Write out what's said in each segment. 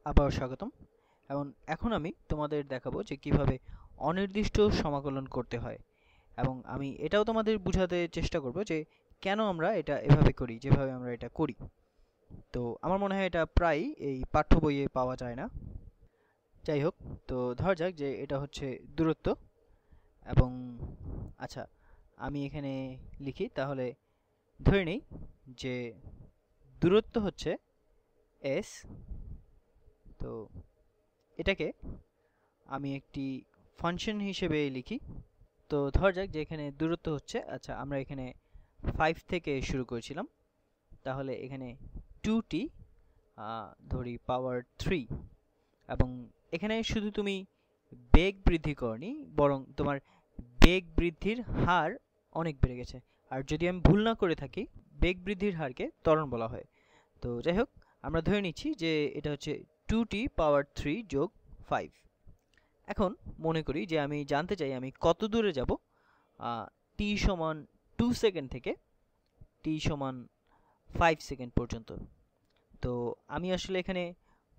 আবার স্বাগতম। এবং এখন আমি তোমাদের দেখাবো যে কিভাবে অনির্দিষ্ট সমাকলন করতে হয়, এবং আমি এটাও তোমাদের বোঝাতে চেষ্টা করব যে কেন আমরা এটা এভাবে করি, যেভাবে আমরা এটা করি। তো আমার মনে হয় এটা প্রায় এই পাঠ্য বইয়ে পাওয়া যায় না। যাই হোক, তো ধরা যাক যে এটা হচ্ছে দূরত্ব, এবং আচ্ছা আমি এখানে লিখি, তাহলে ধরে নিই যে দূরত্ব হচ্ছে এস। তো এটাকে আমি একটি ফাংশন হিসেবে লিখি। তো ধরা যাক যে এখানে দূরত্ব হচ্ছে, আচ্ছা আমরা এখানে 5 থেকে শুরু করেছিলাম, তাহলে এখানে 2t ধরি পাওয়ার 3, এবং এখানে শুধু তুমি বেগ বৃদ্ধি করনি, বরং তোমার বেগ বৃদ্ধির হার অনেক বেড়ে গেছে। আর যদি আমি ভুল না করে থাকি, বেগ বৃদ্ধির হারকে ত্বরণ বলা হয়। তো যাই হোক, আমরা ধরে নিচ্ছি যে এটা হচ্ছে 2t পাওয়ার 3 যোগ 5। এখন মনে করি যে আমি জানতে চাই আমি কত দূরে যাব t সমান 2 সেকেন্ড থেকে t সমান 5 সেকেন্ড পর্যন্ত। তো আমি আসলে এখানে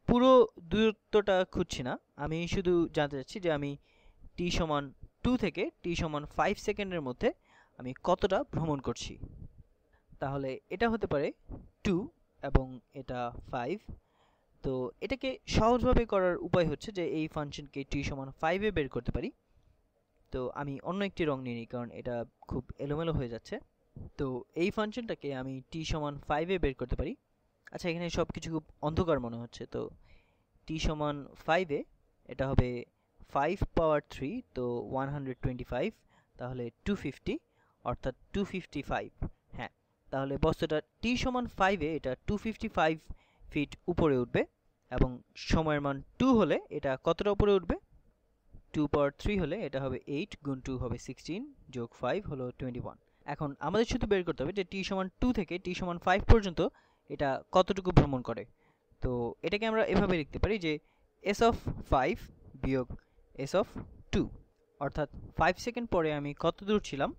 পুরো দূরত্বটা খুঁজছি না, আমি শুধু জানতে চাচ্ছি যে আমি t সমান 2 থেকে t সমান 5 সেকেন্ডের মধ্যে আমি কতটা ভ্রমণ করছি। তাহলে এটা হতে পারে 2 এবং এটা 5। তো এটাকে সহজভাবে করার উপায় হচ্ছে যে এই ফাংশনকে t সমান 5 এ বের করতে পারি। তো আমি অন্য একটি রং নিয়ে নিই, কারণ এটা খুব এলোমেলো হয়ে যাচ্ছে। তো এই ফাংশনটাকে আমি t সমান 5 এ বের করতে পারি। আচ্ছা, এখানে সব কিছু খুব অন্ধকার মনে হচ্ছে। তো t সমান 5 এ এটা হবে 5 পাওয়ার 3, তো 125, তাহলে 250, অর্থাৎ 255। হ্যাঁ, তাহলে বস্তুটা t সমান 5 এ এটা 255 ফিট উপরে উঠবে, এবং সময়ের মান 2 হলে এটা কতটা উপরে উঠবে? 2 পাওয়ার 3 হলে এটা হবে 8, গুণ 2 হবে 16, যোগ 5 হলো 21। এখন আমাদের শুধু বের করতে হবে যে t সমান 2 থেকে t সমান 5 পর্যন্ত এটা কতটুকু ভ্রমণ করে। তো এটাকে আমরা এভাবে লিখতে পারি যে s অফ 5 বিয়োগ s অফ 2, অর্থাৎ 5 সেকেন্ড পরে আমি কত দূর ছিলাম,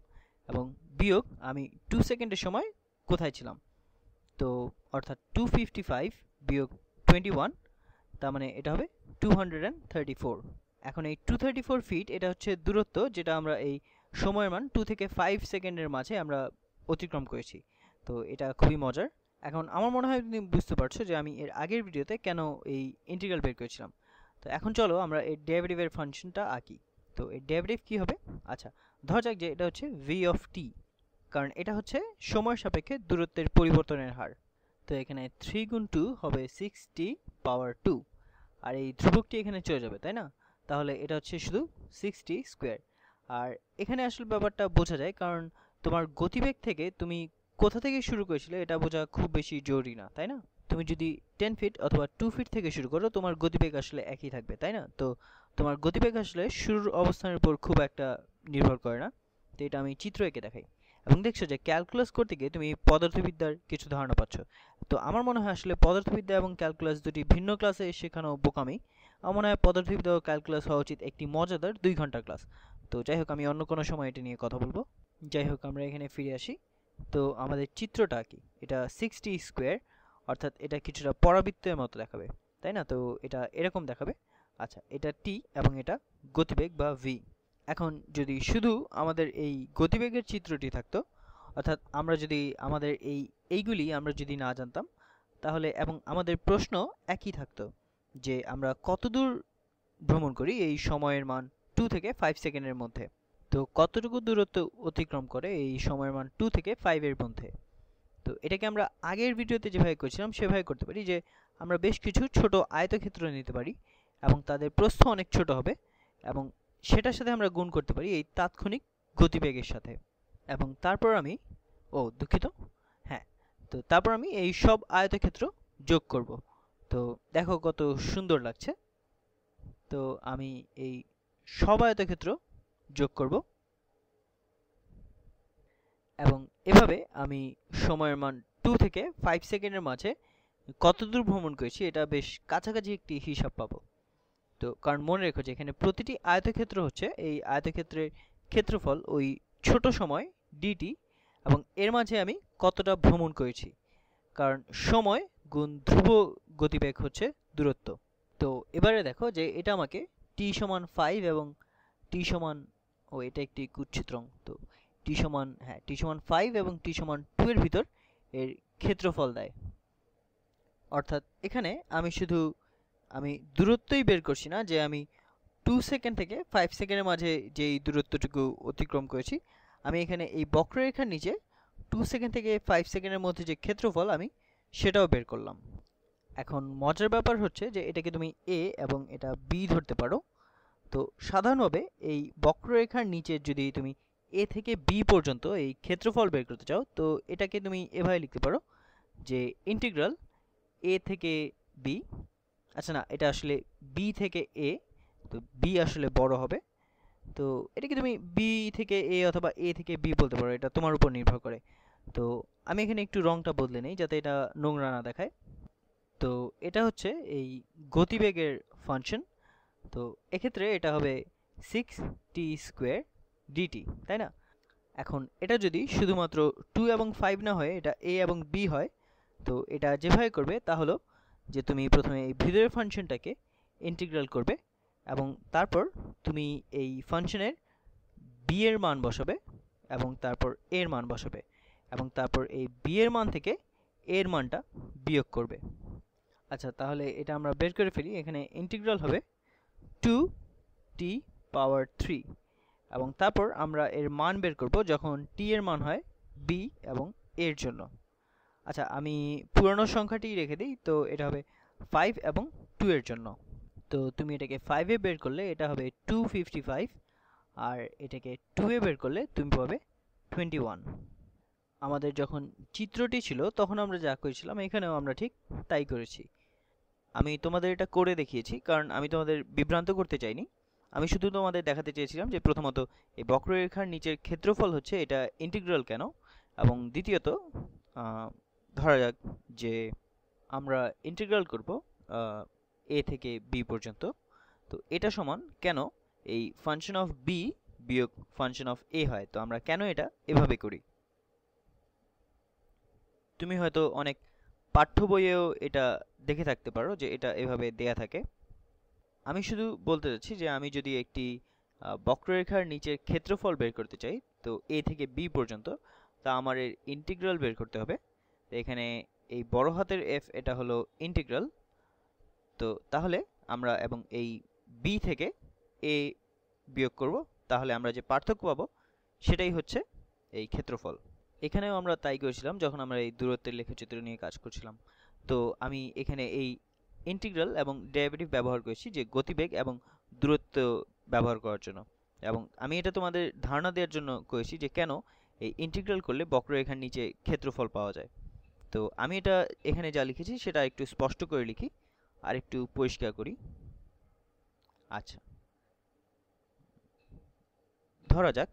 এবং বিয়োগ আমি 2 সেকেন্ডের সময় কোথায় ছিলাম। তো অর্থাৎ 255 বিয়োগ 21, তার মানে এটা হবে 234। এখন এই 234 ফিট এটা হচ্ছে দূরত্ব, যেটা আমরা এই সময়ের মান 2 থেকে 5 সেকেন্ডের মাঝে আমরা অতিক্রম করেছি। তো এটা খুবই মজার। এখন আমার মনে হয় তুমি বুঝতে পারছো যে আমি এর আগের ভিডিওতে কেন এই ইন্টিগ্রাল বের করেছিলাম। তো এখন চলো আমরা এই ডেরিভেটিভের ফাংশনটা আঁকি। তো এই ডেরিভেটিভ কি হবে? আচ্ছা, ধরা যাক যে এটা হচ্ছে v অফ t, কারণ এটা হচ্ছে সময়ের সাপেক্ষে দূরত্বের পরিবর্তনের হার। তো এখানে 3 গুণ 2 হবে 6t পাওয়ার 2, আর এই ধ্রুবকটি এখানে চলে যাবে, তাই না? তাহলে এটা হচ্ছে শুধু 6t স্কোয়ার। আর এখানে আসলে ব্যাপারটা বোঝা যায়, কারণ তোমার গতিবেগ থেকে তুমি কোথা থেকে শুরু করেছিলে এটা বোঝা খুব বেশি জরুরি না, তাই না? তুমি যদি 10 ফিট অথবা 2 ফিট থেকে শুরু করো, তোমার গতিবেগ আসলে একই থাকবে, তাই না? তো তোমার গতিবেগ আসলে শুরুর অবস্থানের উপর খুব একটা নির্ভর করে না। তো এটা আমি চিত্র এঁকে দেখাই, এবং দেখছো যে ক্যালকুলাস করতে গিয়ে তুমি পদার্থবিদ্যার কিছু ধারণা পাচ্ছ। তো আমার মনে হয় আসলে পদার্থবিদ্যা এবং ক্যালকুলাস দুটি ভিন্ন ক্লাসে শেখানো বোকামি। আমার মনে হয় পদার্থবিদ্যা ও ক্যালকুলাস হওয়া উচিত একটি মজাদার 2 ঘন্টার ক্লাস। তো যাই হোক, আমি অন্য কোনো সময় এটা নিয়ে কথা বলবো। যাই হোক, আমরা এখানে ফিরে আসি। তো আমাদের চিত্রটা কি? এটা 60 স্কোয়ার, অর্থাৎ এটা কিছুটা পরাবৃত্তের মতো দেখাবে, তাই না? তো এটা এরকম দেখাবে। আচ্ছা, এটা টি এবং এটা গতিবেগ বা ভি। এখন যদি শুধু আমাদের এই গতিবেগের চিত্রটি থাকতো, অর্থাৎ আমরা যদি আমাদের এইগুলি আমরা যদি না জানতাম, তাহলে এবং আমাদের প্রশ্ন একই থাকতো যে আমরা কতদূর ভ্রমণ করি এই সময়ের মান 2 থেকে 5 সেকেন্ডের মধ্যে। তো কতটুকু দূরত্ব অতিক্রম করে এই সময়ের মান 2 থেকে 5 এর মধ্যে। তো এটাকে আমরা আগের ভিডিওতে যেভাবে করেছিলাম সেভাবে করতে পারি, যে আমরা বেশ কিছু ছোট আয়তক্ষেত্র নিতে পারি, এবং তাদের প্রস্থ অনেক ছোট হবে, এবং সেটার সাথে আমরা গুণ করতে পারি এই তাৎক্ষণিক গতিবেগের সাথে। এবং তারপর আমি দুঃখিত, হ্যাঁ, তো তারপর আমি এই সব আয়তক্ষেত্র যোগ করব। তো দেখো কত সুন্দর লাগছে। তো আমি এই সব আয়তক্ষেত্র যোগ করব, এবং এভাবে আমি সময়ের মান 2 থেকে 5 সেকেন্ডের মাঝে কতদূর ভ্রমণ করেছি এটা বেশ কাছাকাছি একটি হিসাব পাবো। তো কারণ মনে রেখো যে এখানে প্রতিটি আয়তক্ষেত্র হচ্ছে এই আয়তক্ষেত্রের ক্ষেত্রফল ওই ছোট সময় ডিটি, এবং এর মাঝে আমি কতটা ভ্রমণ করেছি, কারণ সময় গুণ ধ্রুব গতিবেগ হচ্ছে দূরত্ব। এবারে দেখো যে এটা আমাকে t সমান 5 এবং t সমান, এটা একটি কুচ্ছিদ্রং, তো t সমান, হ্যাঁ t সমান 5 এবং t সমান 2 এর ভিতর এর ক্ষেত্রফল দেয়। অর্থাৎ এখানে আমি দূরত্বই বের করছি না, যে আমি 2 সেকেন্ড থেকে 5 সেকেন্ডের মাঝে যেই দূরত্বটুকু অতিক্রম করেছি, আমি এখানে এই বক্ররেখার নিচে 2 সেকেন্ড থেকে 5 সেকেন্ডের মধ্যে যে ক্ষেত্রফল আমি সেটাও বের করলাম। এখন মজার ব্যাপার হচ্ছে যে এটাকে তুমি a এবং এটা b ধরতে পারো। তো সাধারণভাবে এই বক্ররেখার নিচে যদি তুমি a থেকে b পর্যন্ত এই ক্ষেত্রফল বের করতে চাও, তো এটাকে তুমি এভাবে লিখতে পারো যে ইন্টিগ্রাল a থেকে b, আচ্ছা না, এটা আসলে b থেকে a, তো b আসলে বড় হবে, তো এটাকে তুমি b থেকে a অথবা a থেকে b বলতে পারো, এটা তোমার উপর নির্ভর করে। তো আমি এখানে একটু রংটা বদলে নেই যাতে এটা নোংরা না দেখায়। তো এটা হচ্ছে এই গতিবেগের ফাংশন, তো এক্ষেত্রে এটা হবে 6t স্কোয়ার dt, তাই না? এখন এটা যদি শুধুমাত্র 2 এবং 5 না হয়ে এটা a এবং b হয়, তো এটা যেভাবে করবে তা হলো যে তুমি প্রথমে এই ভিতরের ফাংশনটাকে ইন্টিগ্রাল করবে এবং তারপর তুমি এই ফাংশনের b এর মান বসাবে এবং তারপর a এর মান বসাবে এবং তারপর এই b এর মান থেকে a এর মানটা বিয়োগ করবে। আচ্ছা, তাহলে এটা আমরা বের করে ফেলি। এখানে ইন্টিগ্রাল হবে 2t পাওয়ার 3 এবং তারপর আমরা এর মান বের করব যখন t এর মান হয় b এবং a এর জন্য। আচ্ছা, আমি পুরনো সংখ্যাটি রেখে দিই, তো এটা হবে 5 এবং 2 এর জন্য। তো তুমি এটাকে 5 এ বের করলে এটা হবে 255 আর এটাকে 2 এ বের করলে তুমি পাবে 21। আমাদের যখন চিত্রটি ছিল তখন আমরা যা করেছিলাম এখানেও আমরা ঠিক তাই করেছি। আমি তোমাদের এটা করে দেখিয়েছি কারণ আমি তোমাদের বিভ্রান্ত করতে চাইনি। আমি শুধু তোমাদের দেখাতে চেয়েছিলাম যে প্রথমত এই বক্ররেখার নিচের ক্ষেত্রফল হচ্ছে এটা ইন্টিগ্রাল কেন, এবং দ্বিতীয়ত ধরা যাক যে আমরা ইন্টিগ্রাল করব a থেকে b পর্যন্ত, তো এটা সমান কেন এই ফাংশন অফ b বিয়োগ ফাংশন অফ a হয়, তো আমরা কেন এটা এভাবে করি। তুমি হয়তো অনেক পাঠ্য বইয়েও এটা দেখে থাকতে পারো যে এটা এভাবে দেয়া থাকে। আমি শুধু বলতে চাচ্ছি যে আমি যদি একটি বক্ররেখার নিচের ক্ষেত্রফল বের করতে চাই, তো a থেকে b পর্যন্ত, তা আমার এর ইন্টিগ্রাল বের করতে হবে। তো এখানে এই বড় হাতের f এটা হলো ইন্টিগ্রাল, তো তাহলে আমরা এবং এই b থেকে a বিয়োগ করব, তাহলে আমরা যে পার্থক্য পাবো সেটাই হচ্ছে এই ক্ষেত্রফল। এখানেও আমরা তাই করেছিলাম যখন আমরা এই দূরত্বের লেখচিত্র নিয়ে কাজ করছিলাম। তো আমি এখানে এই ইন্টিগ্রাল এবং ডেরিভেটিভ ব্যবহার করেছি যে গতিবেগ এবং দূরত্ব ব্যবহার করার জন্য, এবং আমি এটা তোমাদের ধারণা দেওয়ার জন্য করেছি যে কেন এই ইন্টিগ্রাল করলে বক্ররেখার নিচে ক্ষেত্রফল পাওয়া যায়। তো আমি এটা এখানে যা লিখেছি সেটা একটু স্পষ্ট করে লিখি আর একটু পরিষ্কার করি। আচ্ছা, ধরা যাক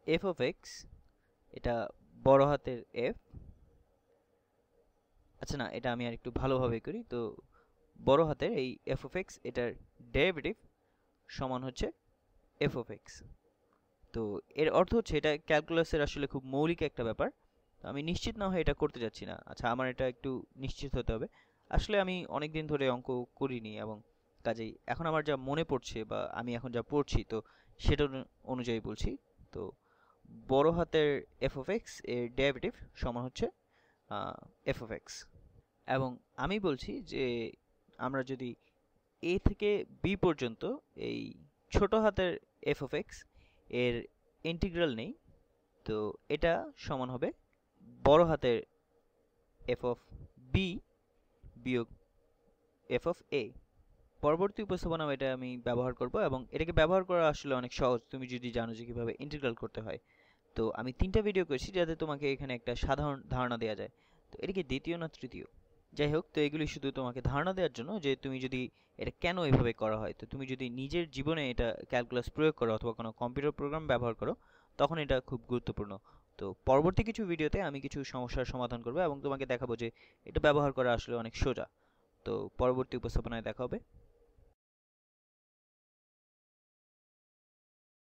f of x এটা বড় হাতের f, আচ্ছা না, এটা আমি আর একটু ভালোভাবে করি। তো বড় হাতের এই f of x এটার ডেরিভেটিভ সমান হচ্ছে f of x। তো এর অর্থ হচ্ছে এটা ক্যালকুলাসের আসলে খুব মৌলিক একটা ব্যাপার, তো আমি নিশ্চিত না হয়ে এটা করতে যাচ্ছি না। আচ্ছা, আমার এটা একটু নিশ্চিত হতে হবে। আসলে আমি অনেক দিন ধরে অঙ্ক করিনি এবং কাজেই এখন আমার যা মনে পড়ছে বা আমি এখন যা পড়ছি তো সেটা অনুযায়ী বলছি। তো বড় হাতের f of x এর ডেরিভেটিভ সমান হচ্ছে f of x, এবং আমি বলছি যে আমরা যদি a থেকে b পর্যন্ত এই ছোট হাতের f of x এর ইন্টিগ্রাল নেই, তো এটা সমান হবে বড় হাতের f of b বিয়োগ f of a। পরবর্তী উপস্থাপনা এটা আমি ব্যবহার করব এবং এটাকে ব্যবহার করা আসলে অনেক সহজ, তুমি যদি জানো যে কিভাবে ইন্টিগ্রাল করতে হয়। তো আমি 3টা ভিডিও করেছি যাতে তোমাকে এখানে একটা সাধারণ ধারণা দেওয়া যায়। তো এটা কি দ্বিতীয় না তৃতীয়, যাই হোক, তো এগুলি শুধু তোমাকে ধারণা দেওয়ার জন্য যে তুমি যদি এটা কেন এভাবে করা হয়, তো তুমি যদি নিজের জীবনে এটা ক্যালকুলাস প্রয়োগ করো অথবা কোনো কম্পিউটার প্রোগ্রাম ব্যবহার করো তখন এটা খুব গুরুত্বপূর্ণ। তো পরবর্তী কিছু ভিডিওতে আমি কিছু সমস্যার সমাধান করব এবং তোমাকে দেখাবো যে এটা ব্যবহার করা আসলে অনেক সোজা। তো পরবর্তী উপস্থাপনায় দেখা হবে।